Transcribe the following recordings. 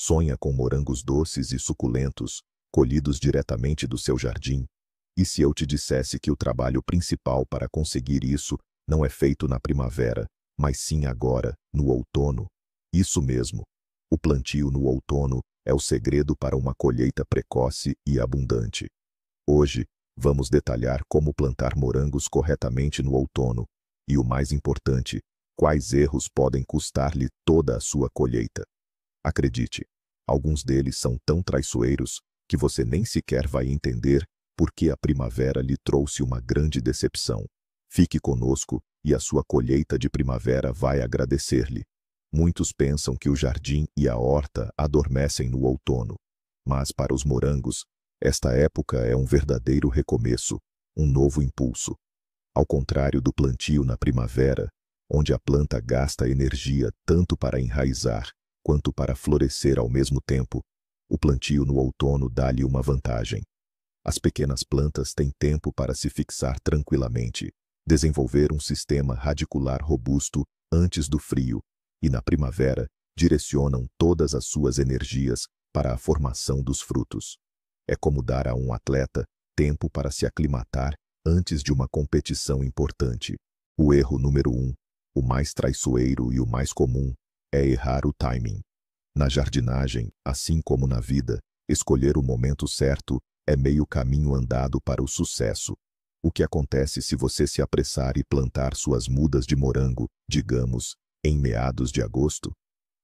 Sonha com morangos doces e suculentos, colhidos diretamente do seu jardim? E se eu te dissesse que o trabalho principal para conseguir isso não é feito na primavera, mas sim agora, no outono? Isso mesmo. O plantio no outono é o segredo para uma colheita precoce e abundante. Hoje, vamos detalhar como plantar morangos corretamente no outono e, o mais importante, quais erros podem custar-lhe toda a sua colheita. Acredite, alguns deles são tão traiçoeiros que você nem sequer vai entender por que a primavera lhe trouxe uma grande decepção. Fique conosco e a sua colheita de primavera vai agradecer-lhe. Muitos pensam que o jardim e a horta adormecem no outono, mas para os morangos, esta época é um verdadeiro recomeço, um novo impulso. Ao contrário do plantio na primavera, onde a planta gasta energia tanto para enraizar quanto para florescer ao mesmo tempo, o plantio no outono dá-lhe uma vantagem. As pequenas plantas têm tempo para se fixar tranquilamente, desenvolver um sistema radicular robusto antes do frio, e na primavera direcionam todas as suas energias para a formação dos frutos. É como dar a um atleta tempo para se aclimatar antes de uma competição importante. O erro número 1, o mais traiçoeiro e o mais comum, é errar o timing. Na jardinagem, assim como na vida, escolher o momento certo é meio caminho andado para o sucesso. O que acontece se você se apressar e plantar suas mudas de morango, digamos, em meados de agosto?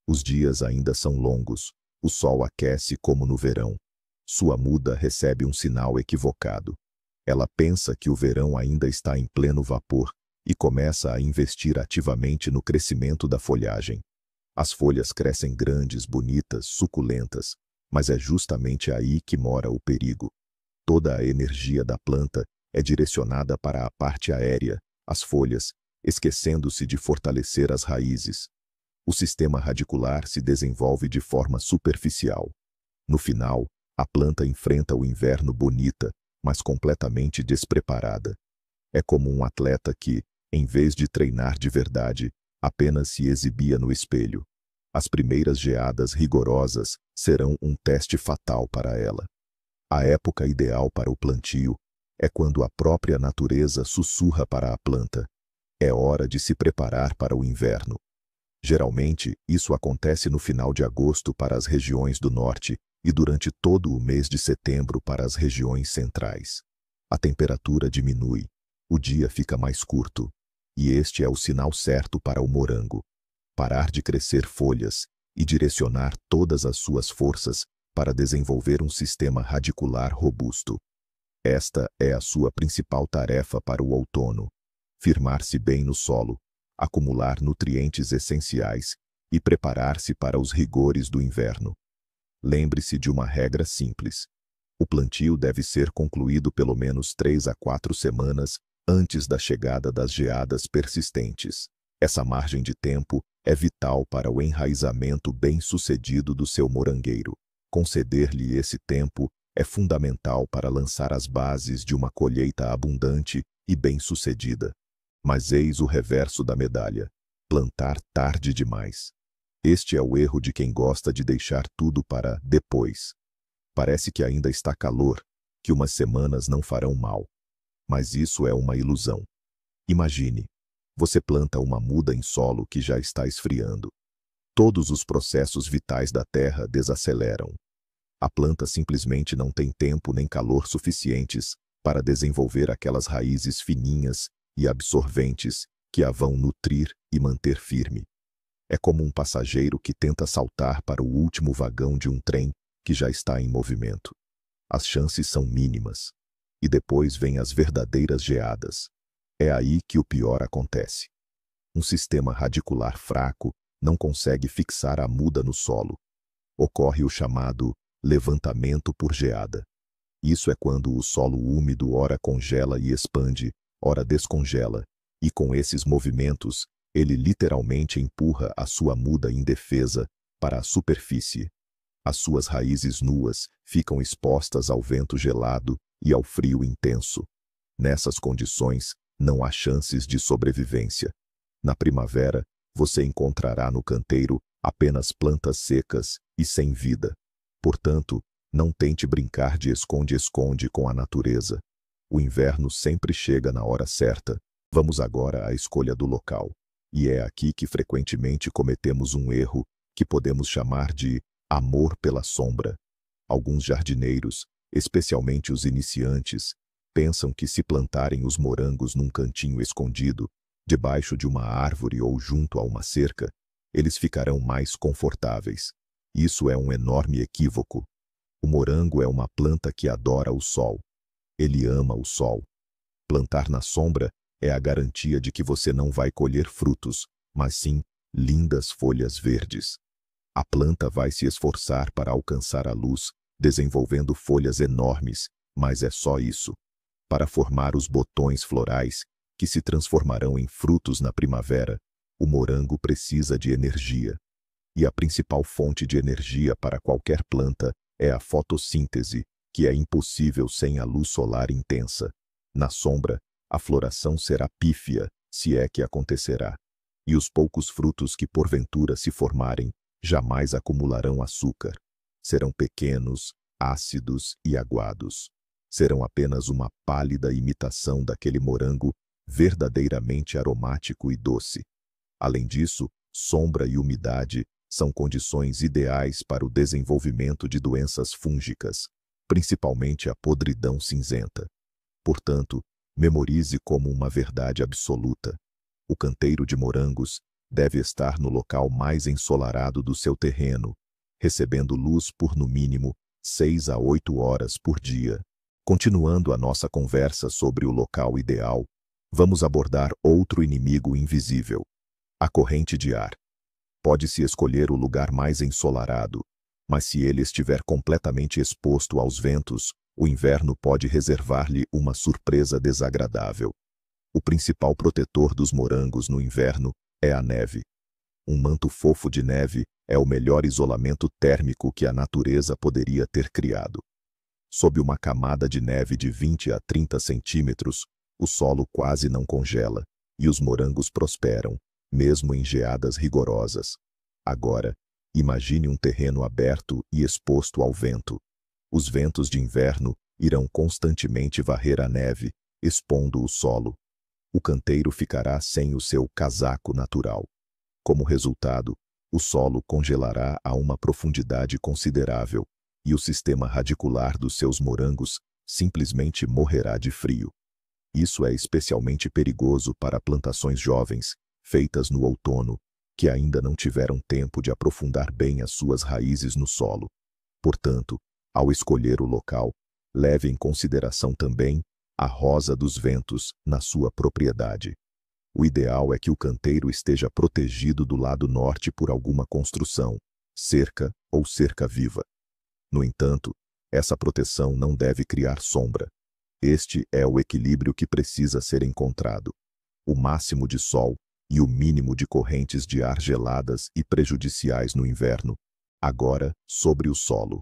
Os dias ainda são longos, o sol aquece como no verão. Sua muda recebe um sinal equivocado. Ela pensa que o verão ainda está em pleno vapor e começa a investir ativamente no crescimento da folhagem. As folhas crescem grandes, bonitas, suculentas, mas é justamente aí que mora o perigo. Toda a energia da planta é direcionada para a parte aérea, as folhas, esquecendo-se de fortalecer as raízes. O sistema radicular se desenvolve de forma superficial. No final, a planta enfrenta o inverno bonita, mas completamente despreparada. É como um atleta que, em vez de treinar de verdade, apenas se exibia no espelho. As primeiras geadas rigorosas serão um teste fatal para ela. A época ideal para o plantio é quando a própria natureza sussurra para a planta: é hora de se preparar para o inverno. Geralmente, isso acontece no final de agosto para as regiões do norte e durante todo o mês de setembro para as regiões centrais. A temperatura diminui, o dia fica mais curto, e este é o sinal certo para o morango. Parar de crescer folhas e direcionar todas as suas forças para desenvolver um sistema radicular robusto. Esta é a sua principal tarefa para o outono: firmar-se bem no solo, acumular nutrientes essenciais e preparar-se para os rigores do inverno. Lembre-se de uma regra simples: o plantio deve ser concluído pelo menos 3 a 4 semanas antes da chegada das geadas persistentes. Essa margem de tempo é vital para o enraizamento bem-sucedido do seu morangueiro. Conceder-lhe esse tempo é fundamental para lançar as bases de uma colheita abundante e bem-sucedida. Mas eis o reverso da medalha: plantar tarde demais. Este é o erro de quem gosta de deixar tudo para depois. Parece que ainda está calor, que umas semanas não farão mal. Mas isso é uma ilusão. Imagine, você planta uma muda em solo que já está esfriando. Todos os processos vitais da terra desaceleram. A planta simplesmente não tem tempo nem calor suficientes para desenvolver aquelas raízes fininhas e absorventes que a vão nutrir e manter firme. É como um passageiro que tenta saltar para o último vagão de um trem que já está em movimento. As chances são mínimas. E depois vêm as verdadeiras geadas. É aí que o pior acontece. Um sistema radicular fraco não consegue fixar a muda no solo. Ocorre o chamado levantamento por geada. Isso é quando o solo úmido ora congela e expande, ora descongela, e com esses movimentos, ele literalmente empurra a sua muda indefesa para a superfície. As suas raízes nuas ficam expostas ao vento gelado e ao frio intenso. Nessas condições, não há chances de sobrevivência. Na primavera, você encontrará no canteiro apenas plantas secas e sem vida. Portanto, não tente brincar de esconde-esconde com a natureza. O inverno sempre chega na hora certa. Vamos agora à escolha do local. E é aqui que frequentemente cometemos um erro que podemos chamar de amor pela sombra. Alguns jardineiros, especialmente os iniciantes, pensam que se plantarem os morangos num cantinho escondido, debaixo de uma árvore ou junto a uma cerca, eles ficarão mais confortáveis. Isso é um enorme equívoco. O morango é uma planta que adora o sol. Ele ama o sol. Plantar na sombra é a garantia de que você não vai colher frutos, mas sim lindas folhas verdes. A planta vai se esforçar para alcançar a luz, desenvolvendo folhas enormes, mas é só isso. Para formar os botões florais, que se transformarão em frutos na primavera, o morango precisa de energia. E a principal fonte de energia para qualquer planta é a fotossíntese, que é impossível sem a luz solar intensa. Na sombra, a floração será pífia, se é que acontecerá. E os poucos frutos que porventura se formarem jamais acumularão açúcar. Serão pequenos, ácidos e aguados. Serão apenas uma pálida imitação daquele morango verdadeiramente aromático e doce. Além disso, sombra e umidade são condições ideais para o desenvolvimento de doenças fúngicas, principalmente a podridão cinzenta. Portanto, memorize como uma verdade absoluta. O canteiro de morangos deve estar no local mais ensolarado do seu terreno, recebendo luz por no mínimo 6 a 8 horas por dia. Continuando a nossa conversa sobre o local ideal, vamos abordar outro inimigo invisível: a corrente de ar. Pode-se escolher o lugar mais ensolarado, mas se ele estiver completamente exposto aos ventos, o inverno pode reservar-lhe uma surpresa desagradável. O principal protetor dos morangos no inverno é a neve. Um manto fofo de neve é o melhor isolamento térmico que a natureza poderia ter criado. Sob uma camada de neve de 20 a 30 centímetros, o solo quase não congela, e os morangos prosperam, mesmo em geadas rigorosas. Agora, imagine um terreno aberto e exposto ao vento. Os ventos de inverno irão constantemente varrer a neve, expondo o solo. O canteiro ficará sem o seu casaco natural. Como resultado, o solo congelará a uma profundidade considerável, e o sistema radicular dos seus morangos simplesmente morrerá de frio. Isso é especialmente perigoso para plantações jovens, feitas no outono, que ainda não tiveram tempo de aprofundar bem as suas raízes no solo. Portanto, ao escolher o local, leve em consideração também a rosa dos ventos na sua propriedade. O ideal é que o canteiro esteja protegido do lado norte por alguma construção, cerca ou cerca viva. No entanto, essa proteção não deve criar sombra. Este é o equilíbrio que precisa ser encontrado. O máximo de sol e o mínimo de correntes de ar geladas e prejudiciais no inverno. Agora, sobre o solo.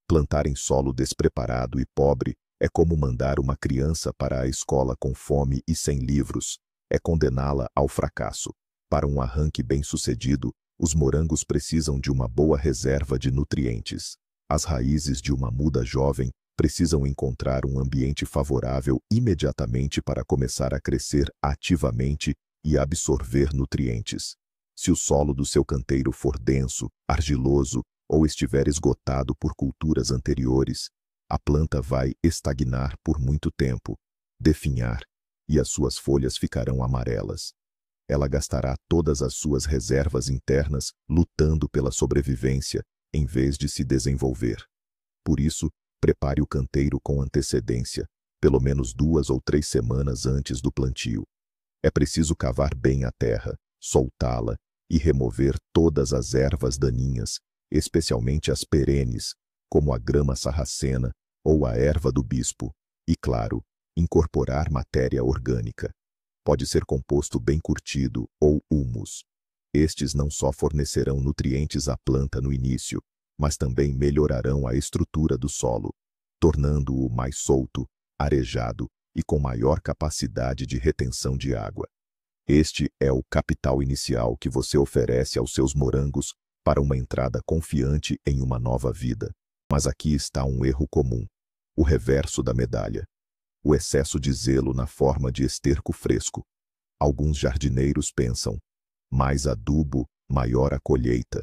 Plantar em solo despreparado e pobre é como mandar uma criança para a escola com fome e sem livros. É condená-la ao fracasso. Para um arranque bem-sucedido, os morangos precisam de uma boa reserva de nutrientes. As raízes de uma muda jovem precisam encontrar um ambiente favorável imediatamente para começar a crescer ativamente e absorver nutrientes. Se o solo do seu canteiro for denso, argiloso ou estiver esgotado por culturas anteriores, a planta vai estagnar por muito tempo, definhar, e as suas folhas ficarão amarelas. Ela gastará todas as suas reservas internas lutando pela sobrevivência, em vez de se desenvolver. Por isso, prepare o canteiro com antecedência, pelo menos 2 ou 3 semanas antes do plantio. É preciso cavar bem a terra, soltá-la e remover todas as ervas daninhas, especialmente as perenes, como a grama sarracena ou a erva do bispo, e, claro, incorporar matéria orgânica. Pode ser composto bem curtido ou humus. Estes não só fornecerão nutrientes à planta no início, mas também melhorarão a estrutura do solo, tornando-o mais solto, arejado e com maior capacidade de retenção de água. Este é o capital inicial que você oferece aos seus morangos para uma entrada confiante em uma nova vida. Mas aqui está um erro comum, o reverso da medalha. O excesso de zelo na forma de esterco fresco. Alguns jardineiros pensam, mais adubo, maior a colheita.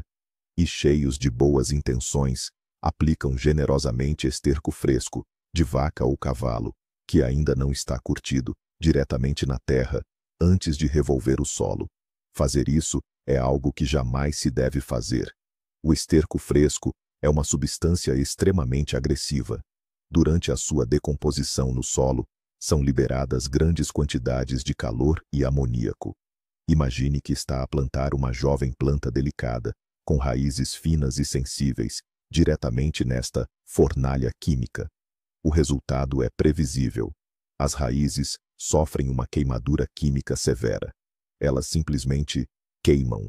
E cheios de boas intenções, aplicam generosamente esterco fresco, de vaca ou cavalo, que ainda não está curtido, diretamente na terra, antes de revolver o solo. Fazer isso é algo que jamais se deve fazer. O esterco fresco é uma substância extremamente agressiva. Durante a sua decomposição no solo, são liberadas grandes quantidades de calor e amoníaco. Imagine que está a plantar uma jovem planta delicada, com raízes finas e sensíveis, diretamente nesta fornalha química. O resultado é previsível. As raízes sofrem uma queimadura química severa. Elas simplesmente queimam.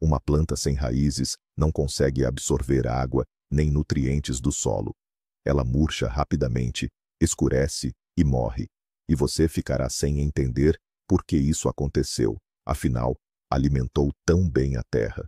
Uma planta sem raízes não consegue absorver água nem nutrientes do solo. Ela murcha rapidamente, escurece e morre. E você ficará sem entender por que isso aconteceu. Afinal, alimentou tão bem a terra.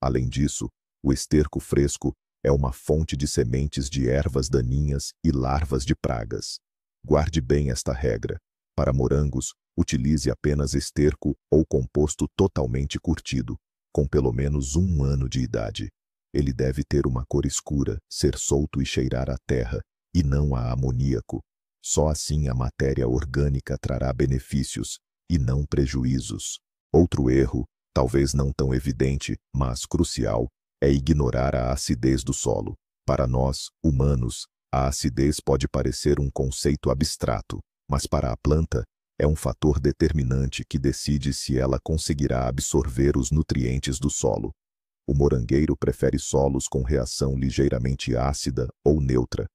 Além disso, o esterco fresco é uma fonte de sementes de ervas daninhas e larvas de pragas. Guarde bem esta regra. Para morangos, utilize apenas esterco ou composto totalmente curtido, com pelo menos 1 ano de idade. Ele deve ter uma cor escura, ser solto e cheirar a terra, e não a amoníaco. Só assim a matéria orgânica trará benefícios, e não prejuízos. Outro erro, talvez não tão evidente, mas crucial, é ignorar a acidez do solo. Para nós, humanos, a acidez pode parecer um conceito abstrato, mas para a planta, é um fator determinante que decide se ela conseguirá absorver os nutrientes do solo. O morangueiro prefere solos com reação ligeiramente ácida ou neutra.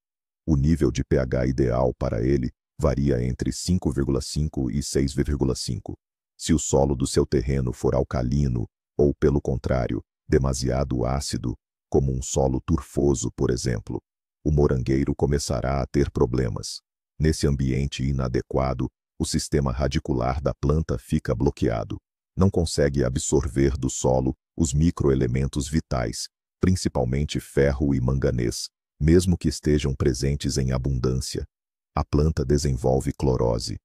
O nível de pH ideal para ele varia entre 5,5 e 6,5. Se o solo do seu terreno for alcalino, ou pelo contrário, demasiado ácido, como um solo turfoso, por exemplo, o morangueiro começará a ter problemas. Nesse ambiente inadequado, o sistema radicular da planta fica bloqueado. Não consegue absorver do solo os microelementos vitais, principalmente ferro e manganês, mesmo que estejam presentes em abundância. A planta desenvolve clorose.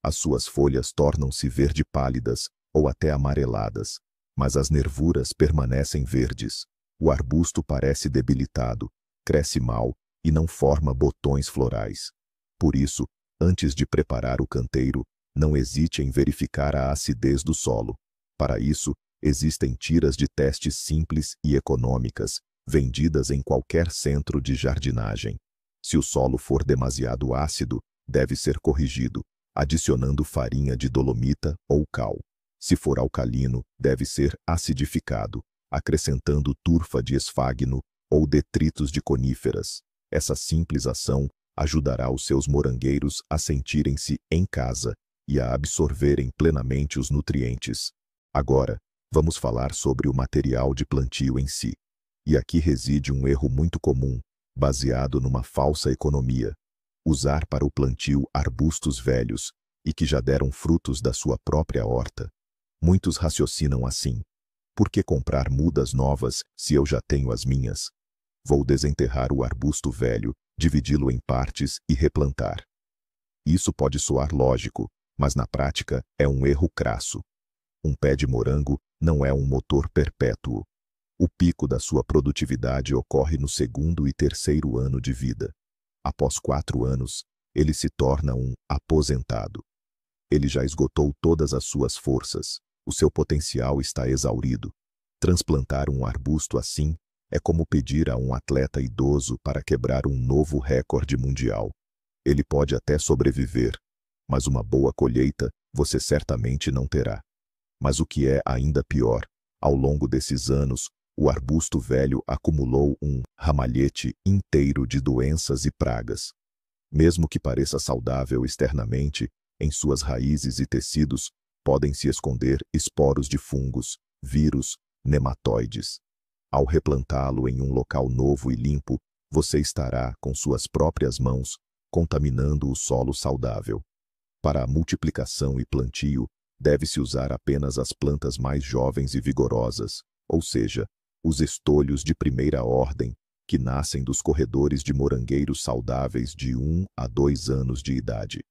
As suas folhas tornam-se verde pálidas ou até amareladas, mas as nervuras permanecem verdes. O arbusto parece debilitado, cresce mal e não forma botões florais. Por isso, antes de preparar o canteiro, não hesite em verificar a acidez do solo. Para isso, existem tiras de testes simples e econômicas, vendidas em qualquer centro de jardinagem. Se o solo for demasiado ácido, deve ser corrigido, adicionando farinha de dolomita ou cal. Se for alcalino, deve ser acidificado, acrescentando turfa de esfagno ou detritos de coníferas. Essa simples ação ajudará os seus morangueiros a sentirem-se em casa e a absorverem plenamente os nutrientes. Agora, vamos falar sobre o material de plantio em si. E aqui reside um erro muito comum, baseado numa falsa economia. Usar para o plantio arbustos velhos e que já deram frutos da sua própria horta. Muitos raciocinam assim: por que comprar mudas novas se eu já tenho as minhas? Vou desenterrar o arbusto velho, dividi-lo em partes e replantar. Isso pode soar lógico, mas na prática é um erro crasso. Um pé de morango não é um motor perpétuo. O pico da sua produtividade ocorre no 2º e 3º ano de vida. Após 4 anos, ele se torna um aposentado. Ele já esgotou todas as suas forças. O seu potencial está exaurido. Transplantar um arbusto assim é como pedir a um atleta idoso para quebrar um novo recorde mundial. Ele pode até sobreviver, mas uma boa colheita você certamente não terá. Mas o que é ainda pior, ao longo desses anos, o arbusto velho acumulou um ramalhete inteiro de doenças e pragas. Mesmo que pareça saudável externamente, em suas raízes e tecidos podem se esconder esporos de fungos, vírus, nematóides. Ao replantá-lo em um local novo e limpo, você estará, com suas próprias mãos, contaminando o solo saudável. Para a multiplicação e plantio, deve-se usar apenas as plantas mais jovens e vigorosas, ou seja, os estolhos de primeira ordem, que nascem dos corredores de morangueiros saudáveis de 1 a 2 anos de idade.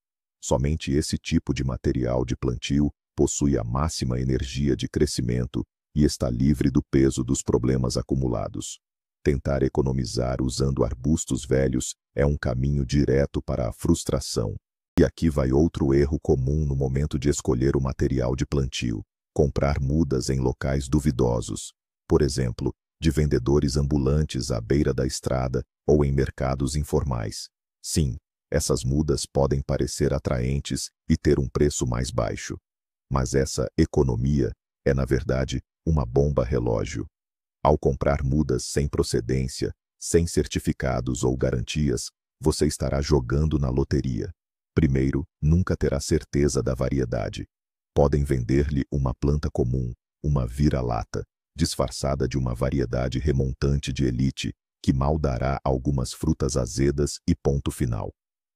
Somente esse tipo de material de plantio possui a máxima energia de crescimento e está livre do peso dos problemas acumulados. Tentar economizar usando arbustos velhos é um caminho direto para a frustração. E aqui vai outro erro comum no momento de escolher o material de plantio: comprar mudas em locais duvidosos. Por exemplo, de vendedores ambulantes à beira da estrada ou em mercados informais. Sim, essas mudas podem parecer atraentes e ter um preço mais baixo. Mas essa economia é, na verdade, uma bomba relógio. Ao comprar mudas sem procedência, sem certificados ou garantias, você estará jogando na loteria. Primeiro, nunca terá certeza da variedade. Podem vender-lhe uma planta comum, uma vira-lata, disfarçada de uma variedade remontante de elite, que mal dará algumas frutas azedas e ponto final.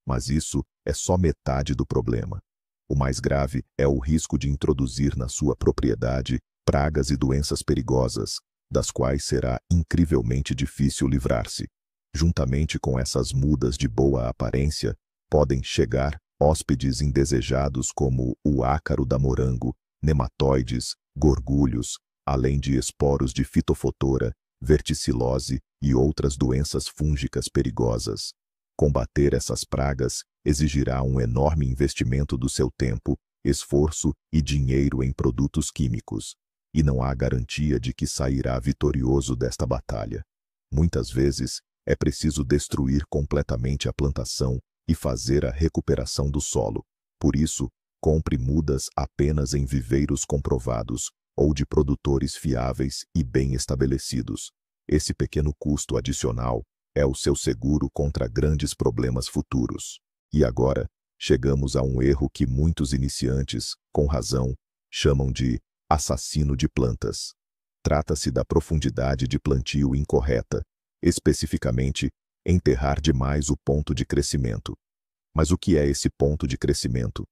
Mas isso é só metade do problema. O mais grave é o risco de introduzir na sua propriedade pragas e doenças perigosas, das quais será incrivelmente difícil livrar-se. Juntamente com essas mudas de boa aparência, podem chegar hóspedes indesejados como o ácaro da morango, nematóides, gorgulhos, além de esporos de fitofotora, verticilose e outras doenças fúngicas perigosas. Combater essas pragas exigirá um enorme investimento do seu tempo, esforço e dinheiro em produtos químicos, e não há garantia de que sairá vitorioso desta batalha. Muitas vezes, é preciso destruir completamente a plantação e fazer a recuperação do solo. Por isso, compre mudas apenas em viveiros comprovados ou de produtores fiáveis e bem estabelecidos. Esse pequeno custo adicional é o seu seguro contra grandes problemas futuros. E agora, chegamos a um erro que muitos iniciantes, com razão, chamam de assassino de plantas. Trata-se da profundidade de plantio incorreta, especificamente, enterrar demais o ponto de crescimento. Mas o que é esse ponto de crescimento?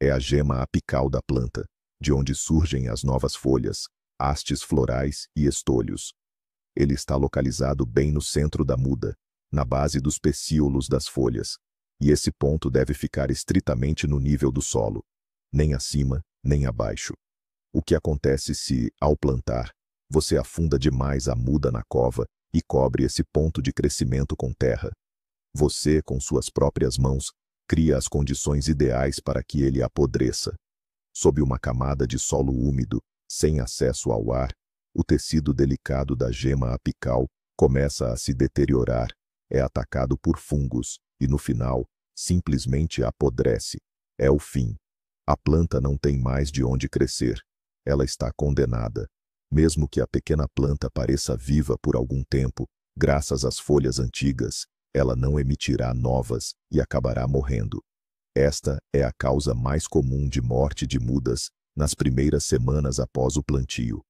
É a gema apical da planta, de onde surgem as novas folhas, hastes florais e estolhos. Ele está localizado bem no centro da muda, na base dos pecíolos das folhas, e esse ponto deve ficar estritamente no nível do solo, nem acima, nem abaixo. O que acontece se, ao plantar, você afunda demais a muda na cova e cobre esse ponto de crescimento com terra? Você, com suas próprias mãos, cria as condições ideais para que ele apodreça. Sob uma camada de solo úmido, sem acesso ao ar, o tecido delicado da gema apical começa a se deteriorar, é atacado por fungos e, no final, simplesmente apodrece. É o fim. A planta não tem mais de onde crescer. Ela está condenada. Mesmo que a pequena planta pareça viva por algum tempo, graças às folhas antigas, ela não emitirá novas e acabará morrendo. Esta é a causa mais comum de morte de mudas nas primeiras semanas após o plantio.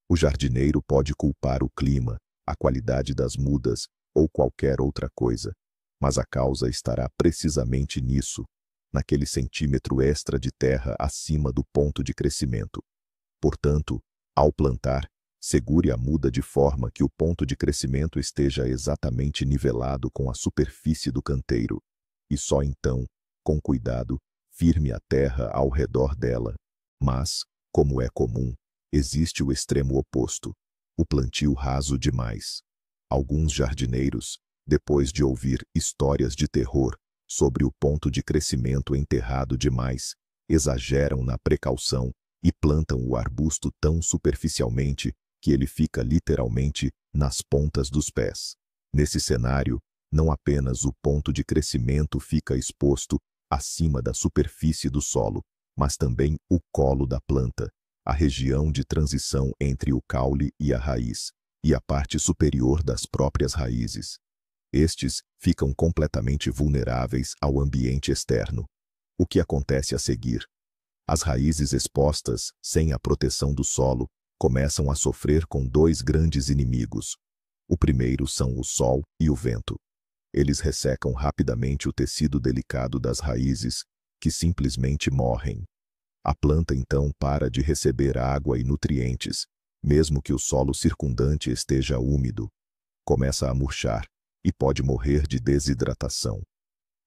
O jardineiro pode culpar o clima, a qualidade das mudas ou qualquer outra coisa, mas a causa estará precisamente nisso, naquele centímetro extra de terra acima do ponto de crescimento. Portanto, ao plantar, segure a muda de forma que o ponto de crescimento esteja exatamente nivelado com a superfície do canteiro, e só então, com cuidado, firme a terra ao redor dela. Mas, como é comum, existe o extremo oposto, o plantio raso demais. Alguns jardineiros, depois de ouvir histórias de terror sobre o ponto de crescimento enterrado demais, exageram na precaução e plantam o arbusto tão superficialmente que ele fica literalmente nas pontas dos pés. Nesse cenário, não apenas o ponto de crescimento fica exposto acima da superfície do solo, mas também o colo da planta, a região de transição entre o caule e a raiz, e a parte superior das próprias raízes. Estes ficam completamente vulneráveis ao ambiente externo. O que acontece a seguir? As raízes expostas, sem a proteção do solo, começam a sofrer com dois grandes inimigos. O primeiro são o sol e o vento. Eles ressecam rapidamente o tecido delicado das raízes, que simplesmente morrem. A planta então para de receber água e nutrientes, mesmo que o solo circundante esteja úmido. Começa a murchar e pode morrer de desidratação.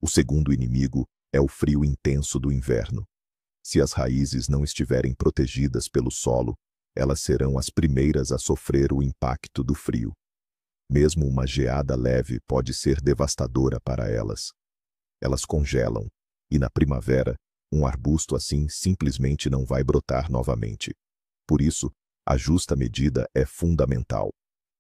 O segundo inimigo é o frio intenso do inverno. Se as raízes não estiverem protegidas pelo solo, elas serão as primeiras a sofrer o impacto do frio. Mesmo uma geada leve pode ser devastadora para elas. Elas congelam, e na primavera, um arbusto assim simplesmente não vai brotar novamente. Por isso, a justa medida é fundamental.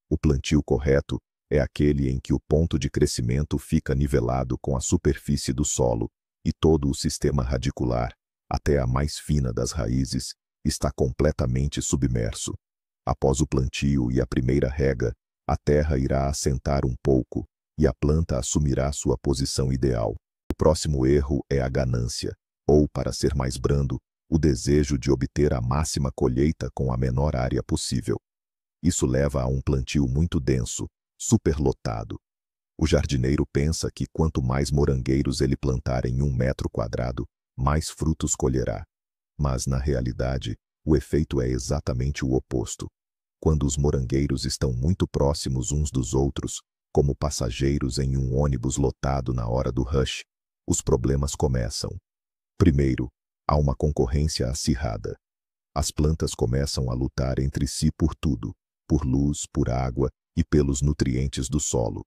O plantio correto é aquele em que o ponto de crescimento fica nivelado com a superfície do solo e todo o sistema radicular, até a mais fina das raízes, está completamente submerso. Após o plantio e a primeira rega, a terra irá assentar um pouco e a planta assumirá sua posição ideal. O próximo erro é a ganância, ou, para ser mais brando, o desejo de obter a máxima colheita com a menor área possível. Isso leva a um plantio muito denso, superlotado. O jardineiro pensa que quanto mais morangueiros ele plantar em 1 metro quadrado, mais frutos colherá. Mas, na realidade, o efeito é exatamente o oposto. Quando os morangueiros estão muito próximos uns dos outros, como passageiros em um ônibus lotado na hora do rush, os problemas começam. Primeiro, há uma concorrência acirrada. As plantas começam a lutar entre si por tudo, por luz, por água e pelos nutrientes do solo.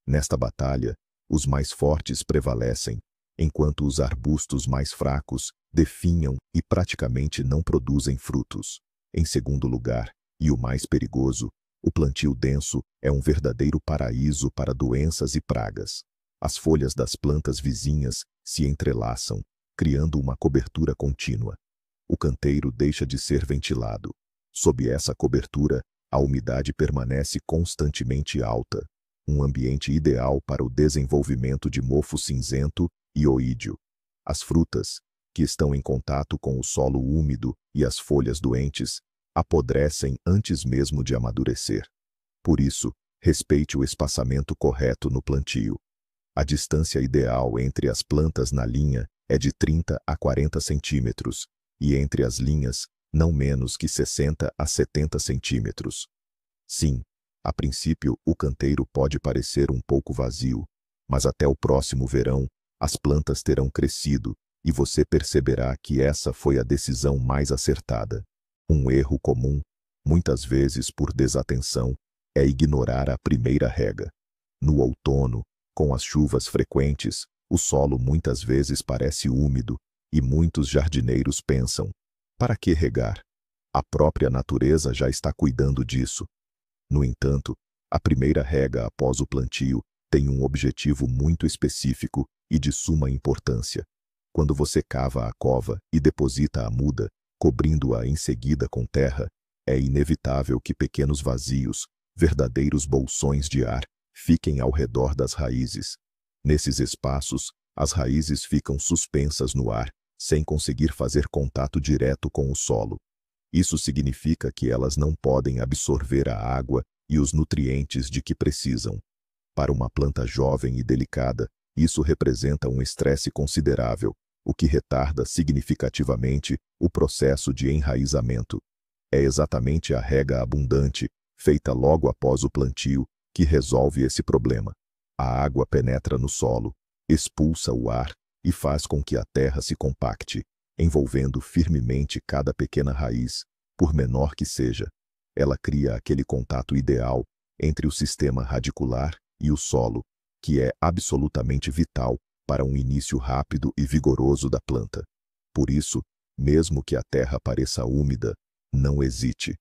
Nesta batalha, os mais fortes prevalecem, enquanto os arbustos mais fracos definham e praticamente não produzem frutos. Em segundo lugar, e o mais perigoso, o plantio denso é um verdadeiro paraíso para doenças e pragas. As folhas das plantas vizinhas se entrelaçam, criando uma cobertura contínua. O canteiro deixa de ser ventilado. Sob essa cobertura, a umidade permanece constantemente alta, um ambiente ideal para o desenvolvimento de mofo cinzento e oídio. As frutas, que estão em contato com o solo úmido e as folhas doentes, apodrecem antes mesmo de amadurecer. Por isso, respeite o espaçamento correto no plantio. A distância ideal entre as plantas na linha é de 30 a 40 centímetros, e entre as linhas, não menos que 60 a 70 centímetros. Sim, a princípio o canteiro pode parecer um pouco vazio, mas até o próximo verão, as plantas terão crescido, e você perceberá que essa foi a decisão mais acertada. Um erro comum, muitas vezes por desatenção, é ignorar a primeira rega. No outono, com as chuvas frequentes, o solo muitas vezes parece úmido, e muitos jardineiros pensam: para que regar? A própria natureza já está cuidando disso. No entanto, a primeira rega após o plantio tem um objetivo muito específico e de suma importância. Quando você cava a cova e deposita a muda, cobrindo-a em seguida com terra, é inevitável que pequenos vazios, verdadeiros bolsões de ar, fiquem ao redor das raízes. Nesses espaços, as raízes ficam suspensas no ar, sem conseguir fazer contato direto com o solo. Isso significa que elas não podem absorver a água e os nutrientes de que precisam. Para uma planta jovem e delicada, isso representa um estresse considerável, o que retarda significativamente o processo de enraizamento. É exatamente a rega abundante, feita logo após o plantio, que resolve esse problema. A água penetra no solo, expulsa o ar e faz com que a terra se compacte, envolvendo firmemente cada pequena raiz, por menor que seja. Ela cria aquele contato ideal entre o sistema radicular e o solo, que é absolutamente vital para um início rápido e vigoroso da planta. Por isso, mesmo que a terra pareça úmida, não hesite.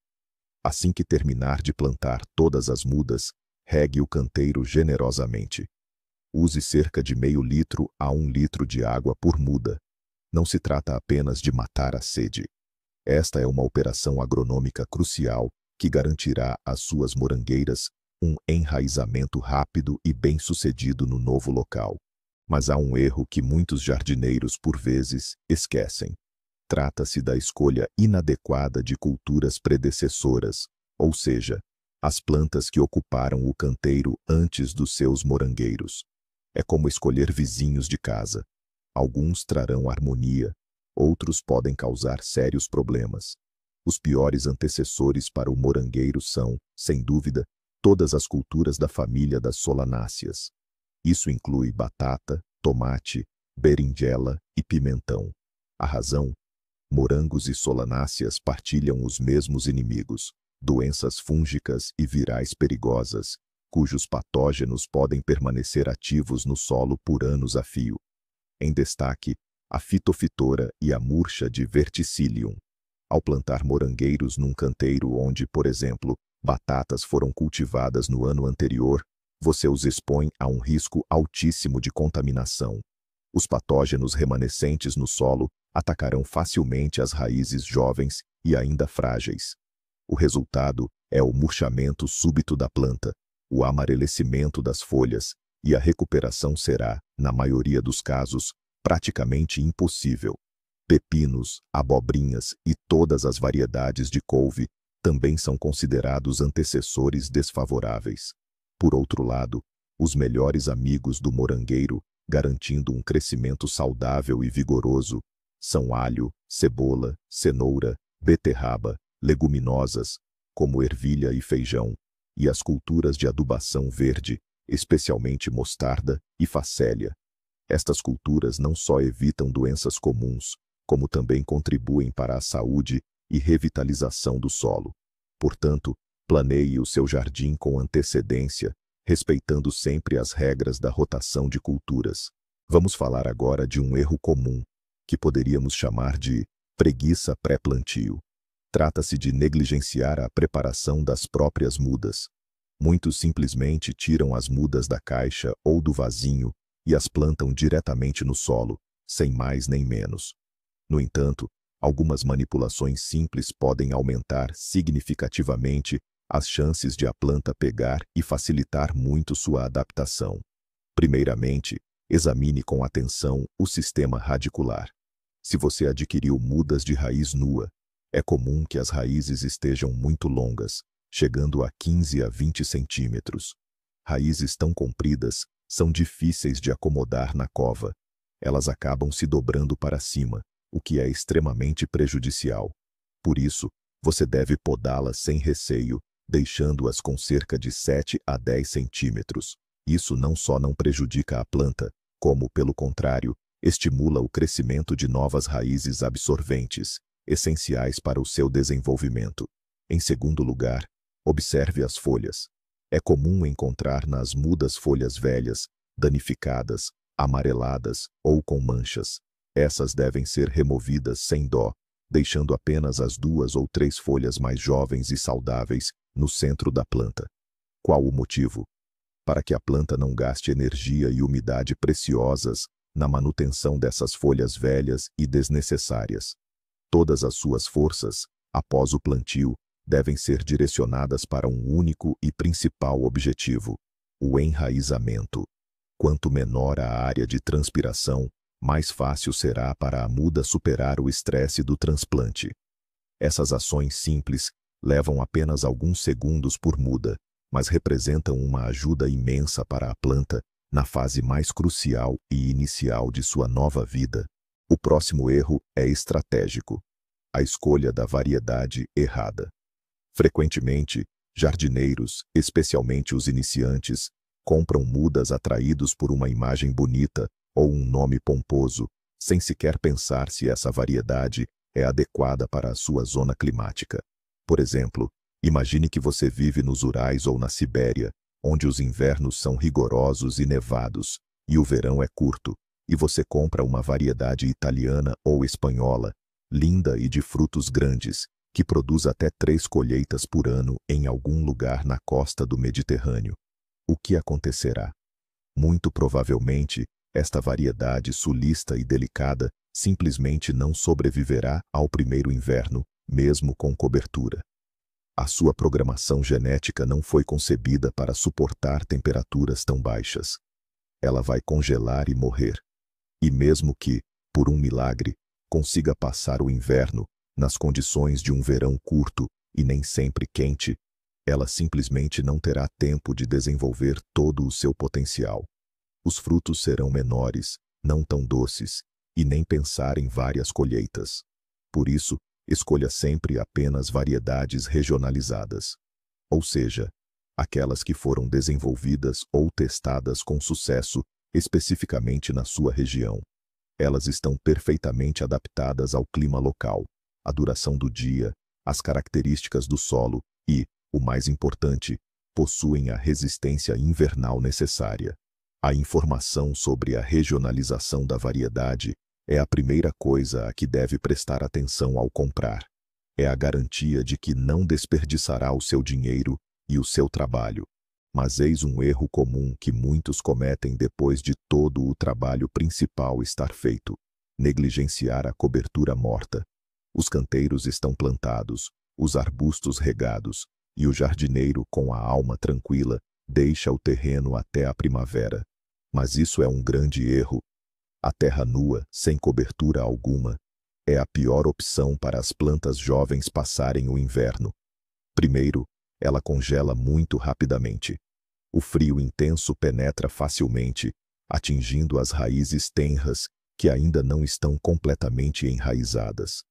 Assim que terminar de plantar todas as mudas, regue o canteiro generosamente. Use cerca de meio litro a 1 litro de água por muda. Não se trata apenas de matar a sede. Esta é uma operação agronômica crucial que garantirá às suas morangueiras um enraizamento rápido e bem-sucedido no novo local. Mas há um erro que muitos jardineiros, por vezes, esquecem. Trata-se da escolha inadequada de culturas predecessoras, ou seja, as plantas que ocuparam o canteiro antes dos seus morangueiros. É como escolher vizinhos de casa. Alguns trarão harmonia, outros podem causar sérios problemas. Os piores antecessores para o morangueiro são, sem dúvida, todas as culturas da família das solanáceas. Isso inclui batata, tomate, berinjela e pimentão. A razão? Morangos e solanáceas partilham os mesmos inimigos, doenças fúngicas e virais perigosas, cujos patógenos podem permanecer ativos no solo por anos a fio. Em destaque, a fitoftora e a murcha de verticillium. Ao plantar morangueiros num canteiro onde, por exemplo, batatas foram cultivadas no ano anterior, você os expõe a um risco altíssimo de contaminação. Os patógenos remanescentes no solo atacarão facilmente as raízes jovens e ainda frágeis. O resultado é o murchamento súbito da planta, o amarelecimento das folhas, e a recuperação será, na maioria dos casos, praticamente impossível. Pepinos, abobrinhas e todas as variedades de couve também são considerados antecessores desfavoráveis. Por outro lado, os melhores amigos do morangueiro, garantindo um crescimento saudável e vigoroso, são alho, cebola, cenoura, beterraba, leguminosas, como ervilha e feijão, e as culturas de adubação verde, especialmente mostarda e facélia. Estas culturas não só evitam doenças comuns, como também contribuem para a saúde e revitalização do solo. Portanto, planeie o seu jardim com antecedência, respeitando sempre as regras da rotação de culturas. Vamos falar agora de um erro comum, que poderíamos chamar de preguiça pré-plantio. Trata-se de negligenciar a preparação das próprias mudas. Muitos simplesmente tiram as mudas da caixa ou do vasinho e as plantam diretamente no solo, sem mais nem menos. No entanto, algumas manipulações simples podem aumentar significativamente as chances de a planta pegar e facilitar muito sua adaptação. Primeiramente, examine com atenção o sistema radicular. Se você adquiriu mudas de raiz nua, é comum que as raízes estejam muito longas, chegando a 15 a 20 centímetros. Raízes tão compridas são difíceis de acomodar na cova. Elas acabam se dobrando para cima, o que é extremamente prejudicial. Por isso, você deve podá-las sem receio, deixando-as com cerca de 7 a 10 centímetros. Isso não só não prejudica a planta, como, pelo contrário, estimula o crescimento de novas raízes absorventes, essenciais para o seu desenvolvimento. Em segundo lugar, observe as folhas. É comum encontrar nas mudas folhas velhas, danificadas, amareladas ou com manchas. Essas devem ser removidas sem dó, deixando apenas as 2 ou 3 folhas mais jovens e saudáveis no centro da planta. Qual o motivo? Para que a planta não gaste energia e umidade preciosas na manutenção dessas folhas velhas e desnecessárias. Todas as suas forças, após o plantio, devem ser direcionadas para um único e principal objetivo: o enraizamento. Quanto menor a área de transpiração, mais fácil será para a muda superar o estresse do transplante. Essas ações simples levam apenas alguns segundos por muda, mas representam uma ajuda imensa para a planta na fase mais crucial e inicial de sua nova vida. O próximo erro é estratégico: a escolha da variedade errada. Frequentemente, jardineiros, especialmente os iniciantes, compram mudas atraídos por uma imagem bonita ou um nome pomposo, sem sequer pensar se essa variedade é adequada para a sua zona climática. Por exemplo, imagine que você vive nos Urais ou na Sibéria, onde os invernos são rigorosos e nevados, e o verão é curto, e você compra uma variedade italiana ou espanhola, linda e de frutos grandes, que produz até 3 colheitas por ano em algum lugar na costa do Mediterrâneo. O que acontecerá? Muito provavelmente, esta variedade sulista e delicada simplesmente não sobreviverá ao primeiro inverno, mesmo com cobertura. A sua programação genética não foi concebida para suportar temperaturas tão baixas. Ela vai congelar e morrer. E mesmo que, por um milagre, consiga passar o inverno nas condições de um verão curto e nem sempre quente, ela simplesmente não terá tempo de desenvolver todo o seu potencial. Os frutos serão menores, não tão doces, e nem pensar em várias colheitas. Por isso, Escolha sempre apenas variedades regionalizadas, ou seja, aquelas que foram desenvolvidas ou testadas com sucesso especificamente na sua região. Elas estão perfeitamente adaptadas ao clima local, à duração do dia, às características do solo e, o mais importante, possuem a resistência invernal necessária. A informação sobre a regionalização da variedade é a primeira coisa a que deve prestar atenção ao comprar. É a garantia de que não desperdiçará o seu dinheiro e o seu trabalho. Mas eis um erro comum que muitos cometem depois de todo o trabalho principal estar feito: negligenciar a cobertura morta. Os canteiros estão plantados, os arbustos regados, e o jardineiro, com a alma tranquila, deixa o terreno até a primavera. Mas isso é um grande erro. A terra nua, sem cobertura alguma, é a pior opção para as plantas jovens passarem o inverno. Primeiro, ela congela muito rapidamente. O frio intenso penetra facilmente, atingindo as raízes tenras que ainda não estão completamente enraizadas.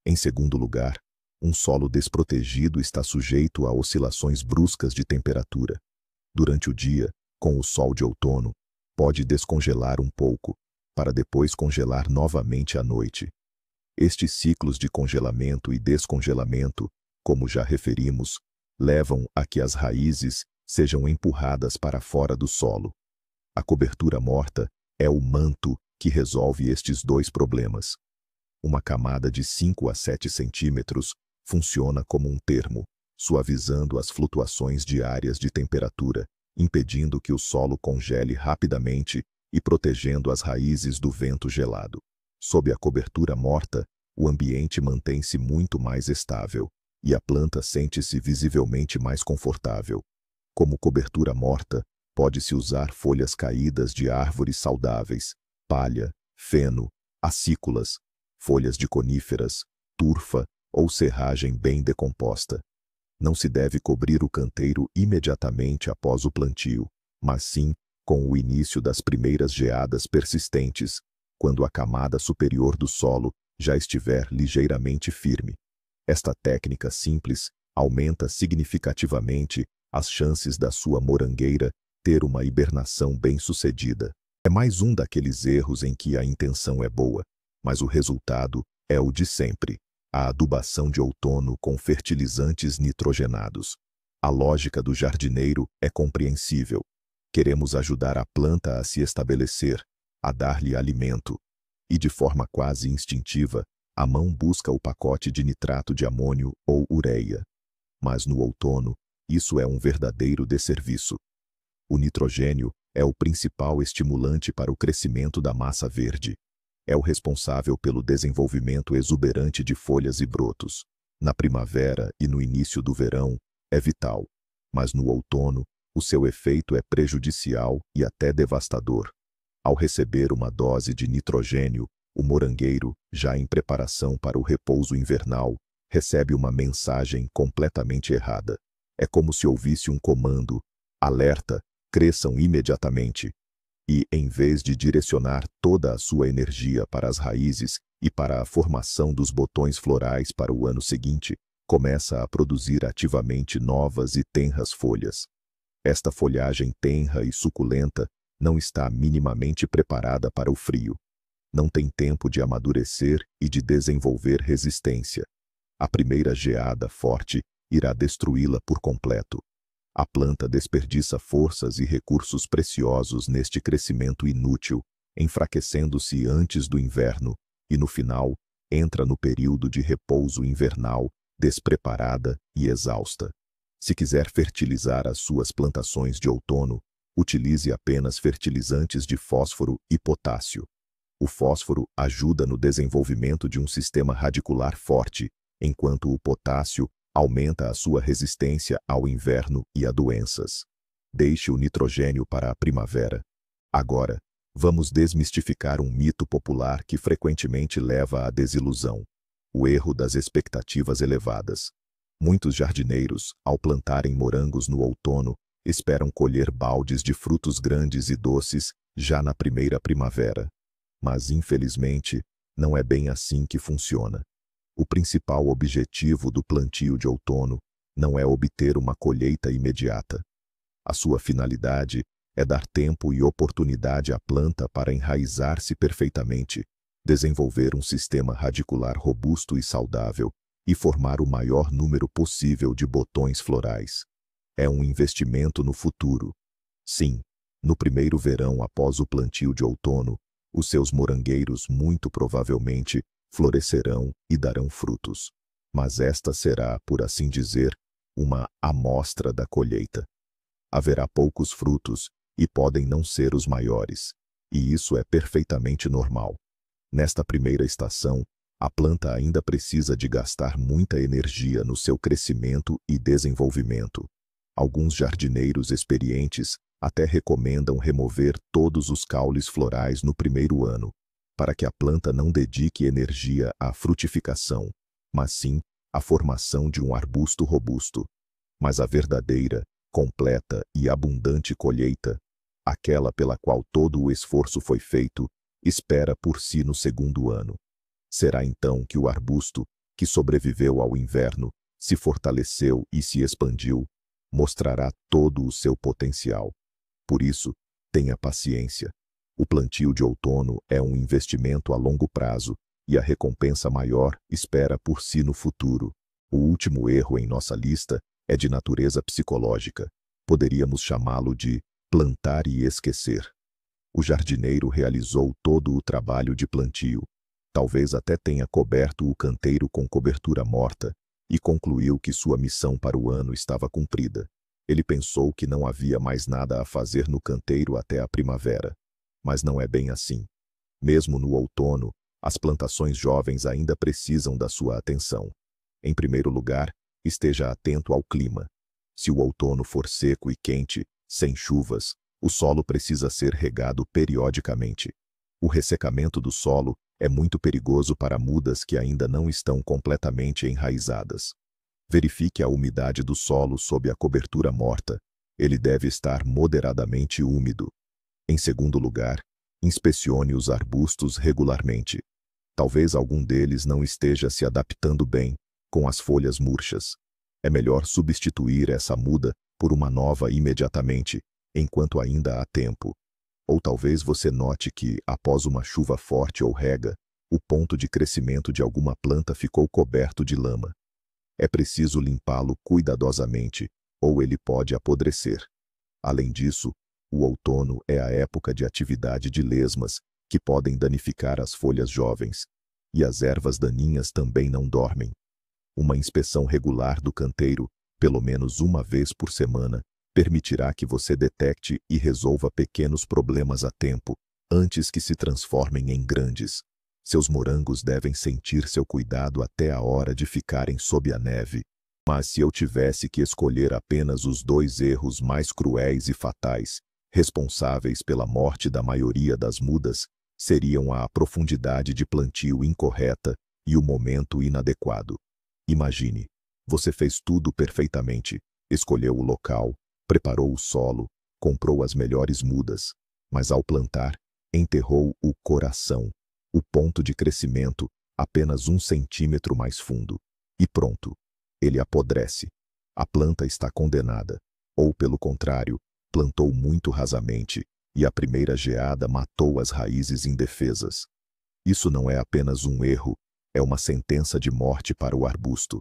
Em segundo lugar, um solo desprotegido está sujeito a oscilações bruscas de temperatura. Durante o dia, com o sol de outono, pode descongelar um pouco, para depois congelar novamente à noite. Estes ciclos de congelamento e descongelamento, como já referimos, levam a que as raízes sejam empurradas para fora do solo. A cobertura morta é o manto que resolve estes dois problemas. Uma camada de 5 a 7 centímetros funciona como um termo, suavizando as flutuações diárias de temperatura, impedindo que o solo congele rapidamente e protegendo as raízes do vento gelado. Sob a cobertura morta, o ambiente mantém-se muito mais estável, e a planta sente-se visivelmente mais confortável. Como cobertura morta, pode-se usar folhas caídas de árvores saudáveis, palha, feno, acículas, folhas de coníferas, turfa ou serragem bem decomposta. Não se deve cobrir o canteiro imediatamente após o plantio, mas sim com o início das primeiras geadas persistentes, quando a camada superior do solo já estiver ligeiramente firme. Esta técnica simples aumenta significativamente as chances da sua morangueira ter uma hibernação bem-sucedida. É mais um daqueles erros em que a intenção é boa, mas o resultado é o de sempre: a adubação de outono com fertilizantes nitrogenados. A lógica do jardineiro é compreensível. Queremos ajudar a planta a se estabelecer, a dar-lhe alimento. E de forma quase instintiva, a mão busca o pacote de nitrato de amônio ou ureia. Mas no outono, isso é um verdadeiro desserviço. O nitrogênio é o principal estimulante para o crescimento da massa verde. É o responsável pelo desenvolvimento exuberante de folhas e brotos. Na primavera e no início do verão, é vital. Mas no outono, o seu efeito é prejudicial e até devastador. Ao receber uma dose de nitrogênio, o morangueiro, já em preparação para o repouso invernal, recebe uma mensagem completamente errada. É como se ouvisse um comando: alerta, cresçam imediatamente. E, em vez de direcionar toda a sua energia para as raízes e para a formação dos botões florais para o ano seguinte, começa a produzir ativamente novas e tenras folhas. Esta folhagem tenra e suculenta não está minimamente preparada para o frio. Não tem tempo de amadurecer e de desenvolver resistência. A primeira geada forte irá destruí-la por completo. A planta desperdiça forças e recursos preciosos neste crescimento inútil, enfraquecendo-se antes do inverno, e no final, entra no período de repouso invernal, despreparada e exausta. Se quiser fertilizar as suas plantações de outono, utilize apenas fertilizantes de fósforo e potássio. O fósforo ajuda no desenvolvimento de um sistema radicular forte, enquanto o potássio aumenta a sua resistência ao inverno e a doenças. Deixe o nitrogênio para a primavera. Agora, vamos desmistificar um mito popular que frequentemente leva à desilusão: o erro das expectativas elevadas. Muitos jardineiros, ao plantarem morangos no outono, esperam colher baldes de frutos grandes e doces já na primeira primavera. Mas, infelizmente, não é bem assim que funciona. O principal objetivo do plantio de outono não é obter uma colheita imediata. A sua finalidade é dar tempo e oportunidade à planta para enraizar-se perfeitamente, desenvolver um sistema radicular robusto e saudável e formar o maior número possível de botões florais. É um investimento no futuro. Sim, no primeiro verão após o plantio de outono, os seus morangueiros muito provavelmente florescerão e darão frutos. Mas esta será, por assim dizer, uma amostra da colheita. Haverá poucos frutos e podem não ser os maiores, e isso é perfeitamente normal. Nesta primeira estação, a planta ainda precisa de gastar muita energia no seu crescimento e desenvolvimento. Alguns jardineiros experientes até recomendam remover todos os caules florais no primeiro ano, para que a planta não dedique energia à frutificação, mas sim à formação de um arbusto robusto. Mas a verdadeira, completa e abundante colheita, aquela pela qual todo o esforço foi feito, espera por si no segundo ano. Será então que o arbusto, que sobreviveu ao inverno, se fortaleceu e se expandiu, mostrará todo o seu potencial. Por isso, tenha paciência. O plantio de outono é um investimento a longo prazo e a recompensa maior espera por si no futuro. O último erro em nossa lista é de natureza psicológica. Poderíamos chamá-lo de plantar e esquecer. O jardineiro realizou todo o trabalho de plantio. Talvez até tenha coberto o canteiro com cobertura morta e concluiu que sua missão para o ano estava cumprida. Ele pensou que não havia mais nada a fazer no canteiro até a primavera. Mas não é bem assim. Mesmo no outono, as plantações jovens ainda precisam da sua atenção. Em primeiro lugar, esteja atento ao clima. Se o outono for seco e quente, sem chuvas, o solo precisa ser regado periodicamente. O ressecamento do solo é muito perigoso para mudas que ainda não estão completamente enraizadas. Verifique a umidade do solo sob a cobertura morta. Ele deve estar moderadamente úmido. Em segundo lugar, inspecione os arbustos regularmente. Talvez algum deles não esteja se adaptando bem, com as folhas murchas. É melhor substituir essa muda por uma nova imediatamente, enquanto ainda há tempo. Ou talvez você note que, após uma chuva forte ou rega, o ponto de crescimento de alguma planta ficou coberto de lama. É preciso limpá-lo cuidadosamente, ou ele pode apodrecer. Além disso, o outono é a época de atividade de lesmas, que podem danificar as folhas jovens, e as ervas daninhas também não dormem. Uma inspeção regular do canteiro, pelo menos uma vez por semana, permitirá que você detecte e resolva pequenos problemas a tempo, antes que se transformem em grandes. Seus morangos devem sentir seu cuidado até a hora de ficarem sob a neve. Mas se eu tivesse que escolher apenas os 2 erros mais cruéis e fatais, responsáveis pela morte da maioria das mudas, seriam a profundidade de plantio incorreta e o momento inadequado. Imagine, você fez tudo perfeitamente, escolheu o local, preparou o solo, comprou as melhores mudas, mas ao plantar, enterrou o coração, o ponto de crescimento, apenas 1 centímetro mais fundo. E pronto, ele apodrece. A planta está condenada. Ou pelo contrário, plantou muito rasamente, e a primeira geada matou as raízes indefesas. Isso não é apenas um erro, é uma sentença de morte para o arbusto.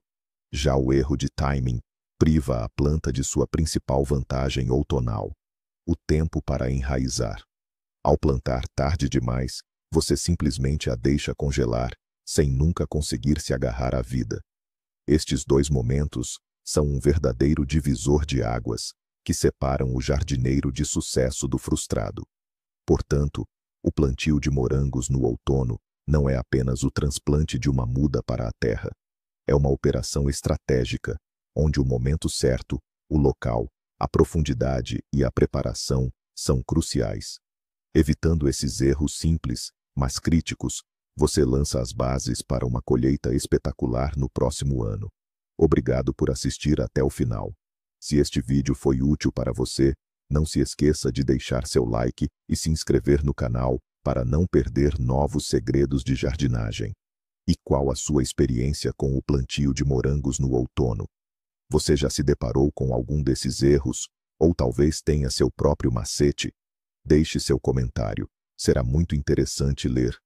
Já o erro de timing priva a planta de sua principal vantagem outonal, o tempo para enraizar. Ao plantar tarde demais, você simplesmente a deixa congelar, sem nunca conseguir se agarrar à vida. Estes 2 momentos são um verdadeiro divisor de águas, que separam o jardineiro de sucesso do frustrado. Portanto, o plantio de morangos no outono não é apenas o transplante de uma muda para a terra. É uma operação estratégica, onde o momento certo, o local, a profundidade e a preparação são cruciais. Evitando esses erros simples, mas críticos, você lança as bases para uma colheita espetacular no próximo ano. Obrigado por assistir até o final. Se este vídeo foi útil para você, não se esqueça de deixar seu like e se inscrever no canal para não perder novos segredos de jardinagem. E qual a sua experiência com o plantio de morangos no outono? Você já se deparou com algum desses erros? Ou talvez tenha seu próprio macete? Deixe seu comentário. Será muito interessante ler.